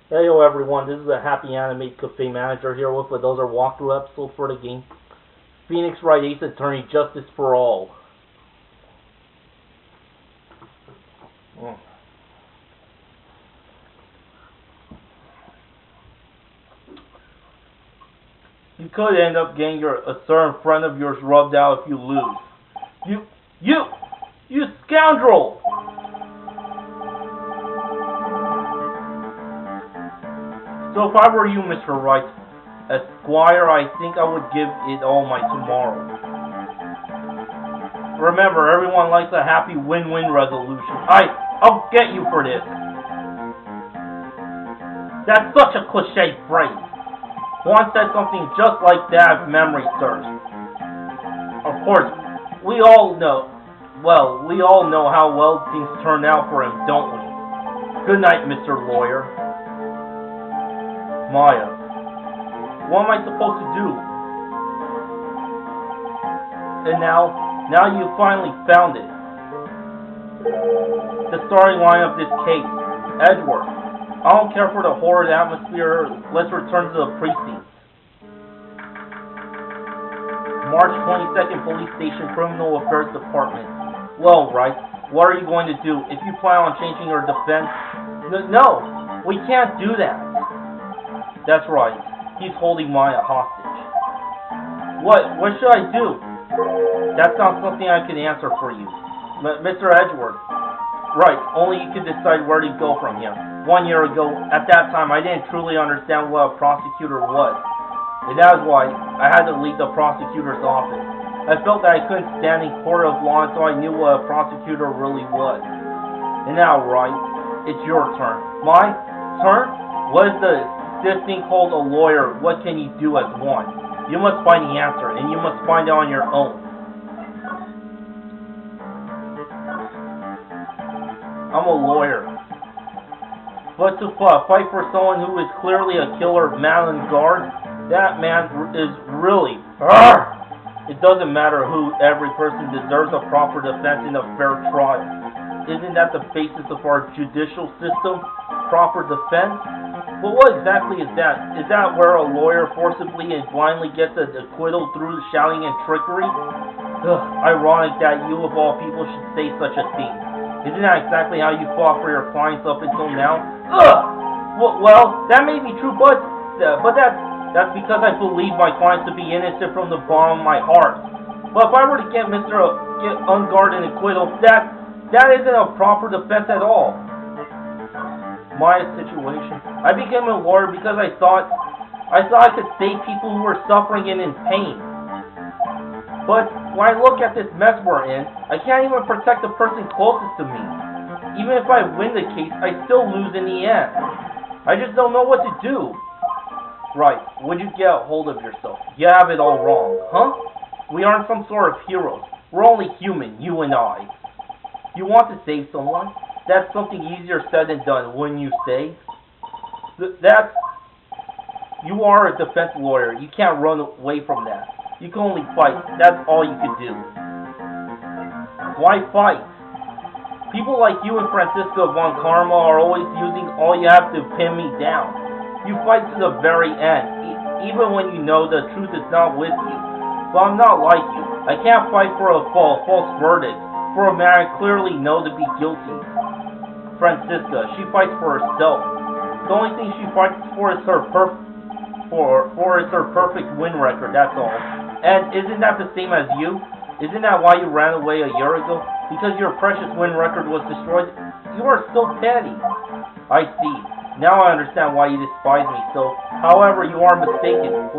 Hey yo everyone, this is the HappyAnimaidCafeManager here with another walkthrough episode for the game Phoenix Wright Ace Attorney Justice for All. You could end up getting a certain friend of yours rubbed out if you lose. You scoundrel! So if I were you, Mr. Wright, Esquire, I think I would give it all my tomorrow. Remember, everyone likes a happy win-win resolution. I'll get you for this. That's such a cliche phrase. One said something just like that if memory serves. Of course, we all know how well things turned out for him, don't we? Good night, Mr. Lawyer. Maya, what am I supposed to do? And now you finally found it. The starting line of this case. Edward, I don't care for the horrid atmosphere. Let's return to the precinct. March 22nd Police Station Criminal Affairs Department. Well, Wright, what are you going to do? If you plan on changing your defense... No, we can't do that. That's right. He's holding Maya hostage. What should I do? That's not something I can answer for you. Mr. Edgeworth. Right, only you can decide where to go from here. 1 year ago, at that time, I didn't truly understand what a prosecutor was. And that is why I had to leave the prosecutor's office. I felt that I couldn't stand in court of law until I knew what a prosecutor really was. And now, Wright, it's your turn. My turn? What is this thing called a lawyer? What can you do as one? You must find the answer, and you must find it on your own. I'm a lawyer. But to fight for someone who is clearly a killer man on guard, that man is really... It doesn't matter who, every person deserves a proper defense in a fair trial. Isn't that the basis of our judicial system? Proper defense? But what exactly is that? Is that where a lawyer forcibly and blindly gets an acquittal through shouting and trickery? Ironic that you of all people should say such a thing. Isn't that exactly how you fought for your clients up until now? Well, that may be true, but that's because I believe my clients to be innocent from the bottom of my heart. But if I were to get unguarded and acquittal, that isn't a proper defense at all. Maya's situation. I became a lawyer because I thought I could save people who were suffering and in pain. But when I look at this mess we're in, I can't even protect the person closest to me. Even if I win the case, I still lose in the end. I just don't know what to do. Right, would you get a hold of yourself? You have it all wrong, huh? We aren't some sort of heroes. We're only human, you and I. You want to save someone? That's something easier said than done, wouldn't you say? You are a defense lawyer. You can't run away from that. You can only fight. That's all you can do. Why fight? People like you and Francisco von Karma are always using all you have to pin me down. You fight to the very end, even when you know the truth is not with you. But I'm not like you. I can't fight for a false verdict, for a man I clearly know to be guilty. Francisca, she fights for herself. The only thing she fights for is her perfect win record, that's all. And isn't that the same as you? Isn't that why you ran away a year ago? Because your precious win record was destroyed? You are so petty. I see. Now I understand why you despise me so. However, you are mistaken.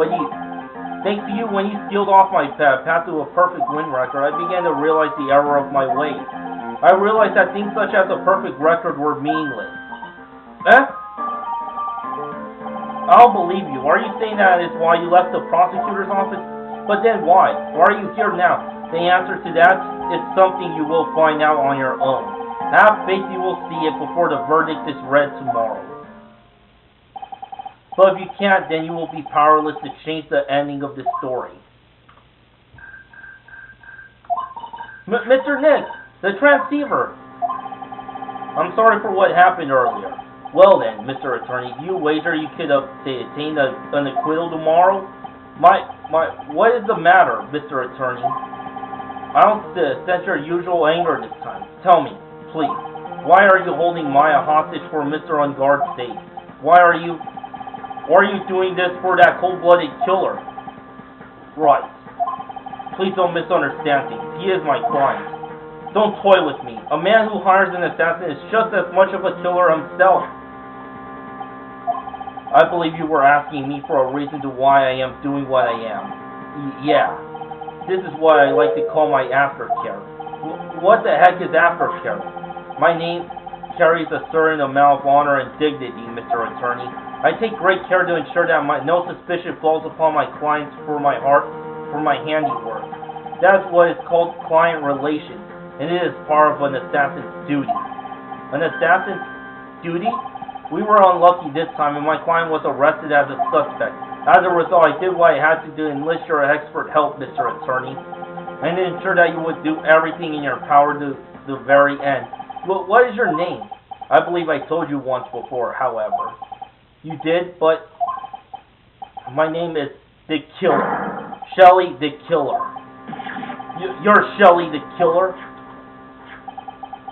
Thanks to you, when you sealed off my path to a perfect win record, I began to realize the error of my ways. I realized that things such as a perfect record were meaningless. I don't believe you. Are you saying that is why you left the prosecutor's office? But then why? Why are you here now? The answer to that is something you will find out on your own. Have faith you will see it before the verdict is read tomorrow. But if you can't, then you will be powerless to change the ending of this story. Mr. Nick, the transceiver. I'm sorry for what happened earlier. Well then, Mr. Attorney, do you wager you could obtain an acquittal tomorrow? What is the matter, Mr. Attorney? I don't sense your usual anger this time. Tell me, please, why are you holding Maya hostage for Mr. Unguard's sake? Why are you doing this for that cold-blooded killer? Right. Please don't misunderstand things. He is my client. Don't toy with me. A man who hires an assassin is just as much of a killer himself. I believe you were asking me for a reason to why I am doing what I am. Yeah. This is what I like to call my aftercare. What the heck is aftercare? My name carries a certain amount of honor and dignity, Mr. Attorney. I take great care to ensure that no suspicion falls upon my clients for my handiwork. That's what is called client relations, and it is part of an assassin's duty. An assassin's duty? We were unlucky this time, and my client was arrested as a suspect. As a result, I did what I had to do and enlist your expert help, Mr. Attorney, and to ensure that you would do everything in your power to the very end. What is your name? I believe I told you once before, however. You did, but my name is the Killer. Shelly the Killer. You're Shelly the Killer?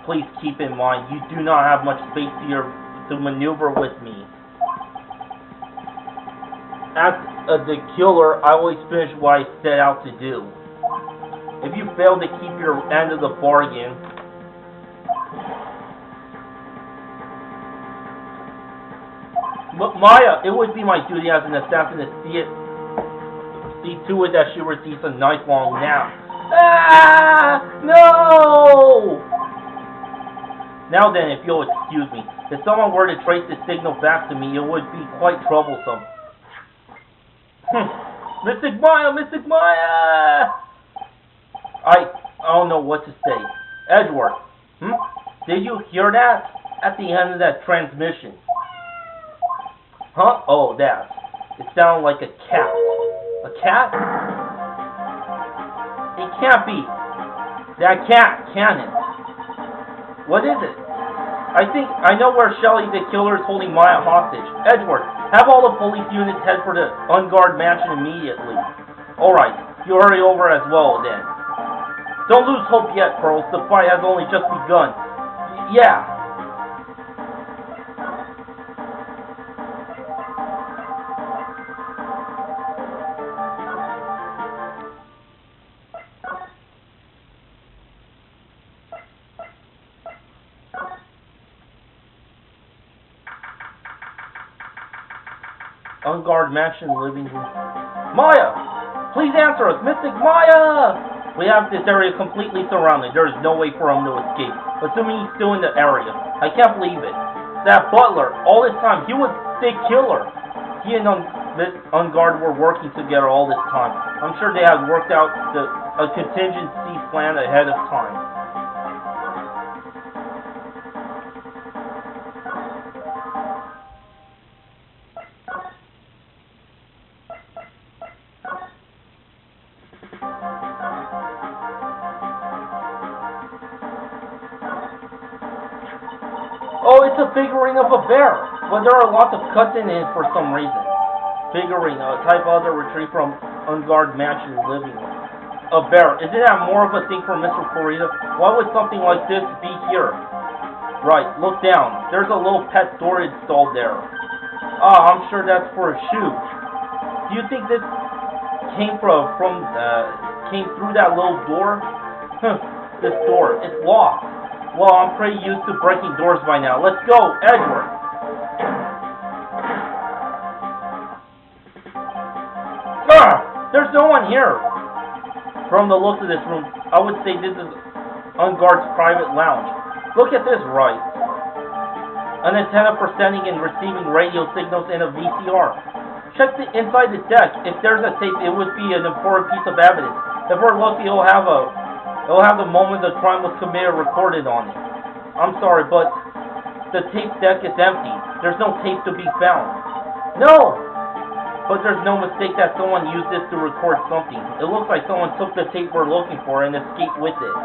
Please keep in mind, you do not have much space to maneuver with me. As the killer, I always finish what I set out to do. If you fail to keep your end of the bargain, Maya, it would be my duty as an assassin to see to it that she receives a night-long nap. Ah! No! Now then, if you'll excuse me, if someone were to trace the signal back to me, it would be quite troublesome. Mystic Maya! Mystic Maya! I don't know what to say. Edward, did you hear that? At the end of that transmission. Huh? Oh, that. It sounded like a cat. A cat? It can't be that cat, can it? What is it? I know where Shelly the Killer is holding Maya hostage. Edward, have all the police units head for the Unguard mansion immediately. Alright, you hurry over as well then. Don't lose hope yet, Pearls. The fight has only just begun. Yeah. Unguard mansion living room. Maya! Please answer us! Mystic Maya! We have this area completely surrounded. There is no way for him to escape. Assuming he's still in the area. I can't believe it. That butler, all this time, he was the killer. He and Unguard were working together all this time. I'm sure they had worked out a contingency plan ahead of time. Oh, it's a figurine of a bear, but there are lots of cuts in it for some reason. Figurine, a type of other retrieved from Unguard mansion living room. A bear, isn't that more of a thing for Mr. Kurita? Why would something like this be here? Right, look down. There's a little pet door installed there. Ah, I'm sure that's for a shoe. Do you think this came came through that little door? This door, it's locked. Well, I'm pretty used to breaking doors by now. Let's go, Edward! There's no one here! From the look of this room, I would say this is Unguard's private lounge. Look at this, Wright. An antenna for sending and receiving radio signals in a VCR. Check inside the deck. If there's a tape, it would be an important piece of evidence. If we're lucky, it'll have the moment the crime was committed recorded on it. I'm sorry, but the tape deck is empty. There's no tape to be found. No! But there's no mistake that someone used this to record something. It looks like someone took the tape we're looking for and escaped with it.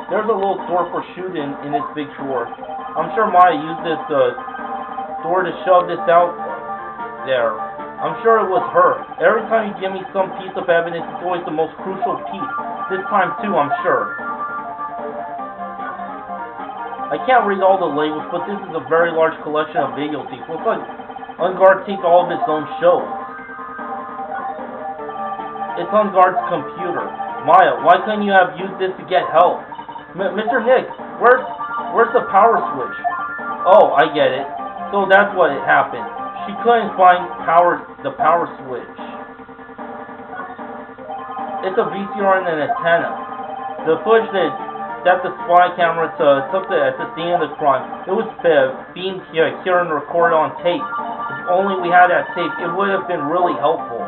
There's a little door for shooting in this big drawer. I'm sure Maya used this door to shove this out there. I'm sure it was her. Every time you give me some piece of evidence, it's always the most crucial piece. This time too, I'm sure. I can't read all the labels, but this is a very large collection of videotapes. Looks like Unguard takes all of its own shows. It's Unguard's computer. Maya, why couldn't you have used this to get help? Mr. Nick, where's the power switch? Oh, I get it. So that's what happened. She couldn't find the power switch. It's a VCR and an antenna. The footage that the spy camera took at the scene of the crime, it was beamed here and recorded on tape. If only we had that tape, it would have been really helpful.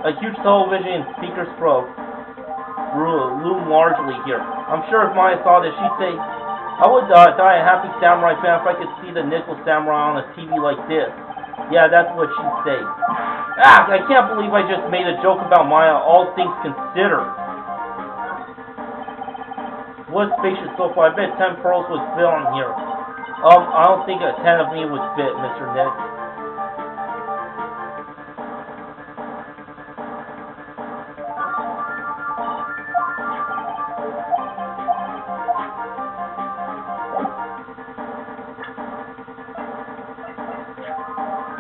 A huge television and speakers loom largely here. I'm sure if Maya saw this, she'd say, I would die a happy samurai fan if I could see the nickel samurai on a TV like this. Yeah, that's what she'd say. Ah, I can't believe I just made a joke about Maya, all things considered. What spacious sofa? I bet 10 pearls would fit on here. I don't think a 10 of me would fit, Mr. Nick.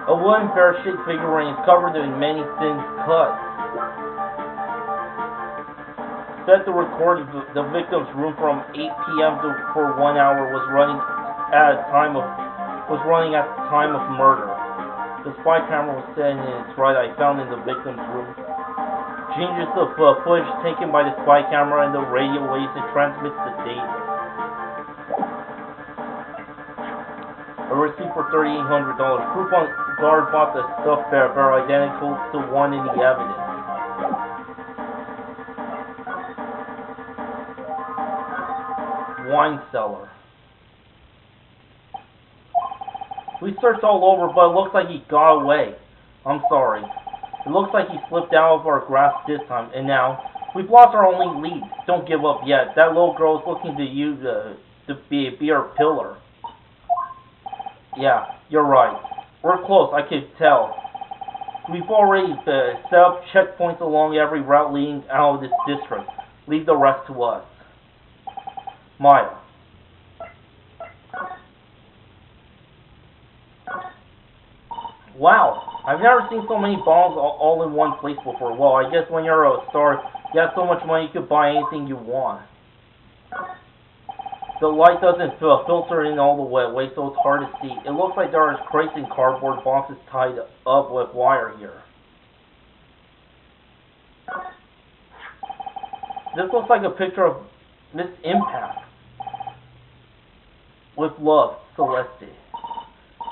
A wooden pear-shaped figurine is covered in many thin cuts. Set to record the victim's room from 8 p.m. for 1 hour was running at the time of murder. The spy camera was set in its right eye found in the victim's room. Changes the footage taken by the spy camera and the radio waves and transmits the data. A receipt for $3,800. Proof on guard bought the stuffed bear identical to one in the evidence. Wine cellar. We searched all over, but it looks like he got away. I'm sorry. It looks like he slipped out of our grasp this time, and now we've lost our only lead. Don't give up yet. That little girl is looking to you to be our pillar. Yeah, you're right. We're close, I could tell. We've already set up checkpoints along every route leading out of this district. Leave the rest to us. Maya. Wow, I've never seen so many bombs all in one place before. Well, I guess when you're a star, you have so much money you could buy anything you want. The light doesn't filter in all the way, so it's hard to see. It looks like there are crates and cardboard boxes tied up with wire here. This looks like a picture of Miss Impact. With love, Celeste.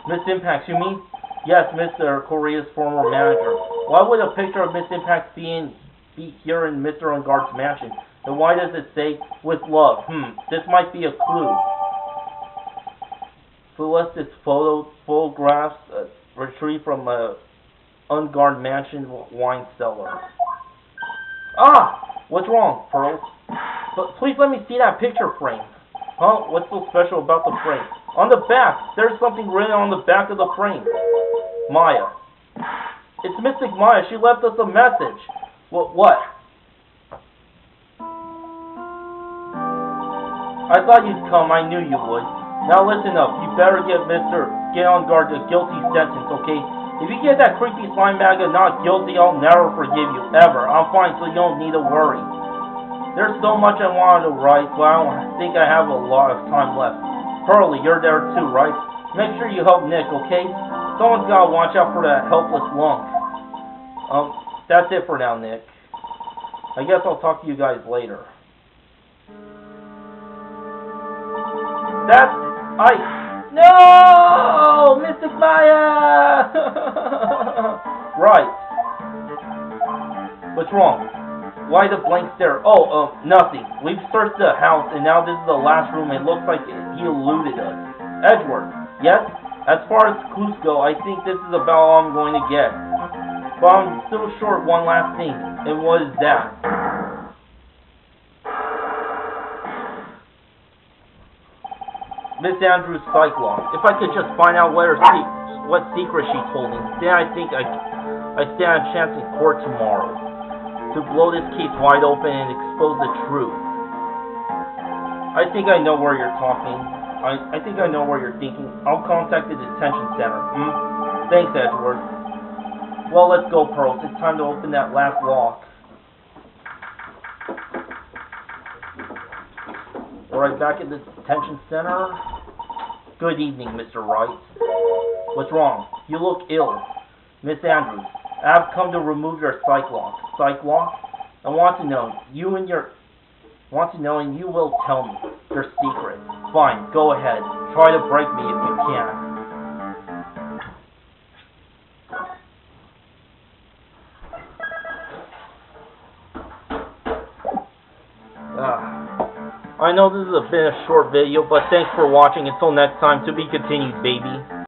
Miss Impact, you mean? Yes, Mr. Korea's former manager. Why would a picture of Miss Impact be here in Mr. Unguard's mansion? And why does it say, with love? This might be a clue. Celeste's photographs retrieved from a Unguard mansion wine cellar. Ah! What's wrong, Pearls? But please let me see that picture frame. Huh? What's so special about the frame? On the back! There's something written on the back of the frame. Maya. It's Mystic Maya. She left us a message. What? I thought you'd come. I knew you would. Now listen up. You better get on guard a guilty sentence, okay? If you get that creepy slime bag of not guilty, I'll never forgive you, ever. I'm fine, so you don't need to worry. There's so much I wanted to write, but I don't think I have a lot of time left. Pearlie, you're there too, right? Make sure you help Nick, okay? Someone's gotta watch out for that helpless lunk. That's it for now, Nick. I guess I'll talk to you guys later. No! Mystic Maya! Right. What's wrong? Why the blank stare? Nothing. We've searched the house, and now this is the last room. It looks like he eluded us. Edward, yes? As far as clues go, I think this is about all I'm going to get. But I'm still short one last thing. And what is that? Miss Andrews' psych log. If I could just find out what secret she's holding, then I think I stand a chance in court tomorrow to blow this case wide open and expose the truth. I think I know where you're talking. I think I know where you're thinking. I'll contact the detention center. Thanks, Edward. Well, let's go, Pearls. It's time to open that last lock. Alright, back at the detention center. Good evening, Mr. Wright. What's wrong? You look ill. Miss Andrews, I have come to remove your psych lock. Psych lock? I want to know. And you will tell me your secret. Fine, go ahead. Try to break me if you can. I know this has been a short video, but thanks for watching. Until next time, to be continued, baby.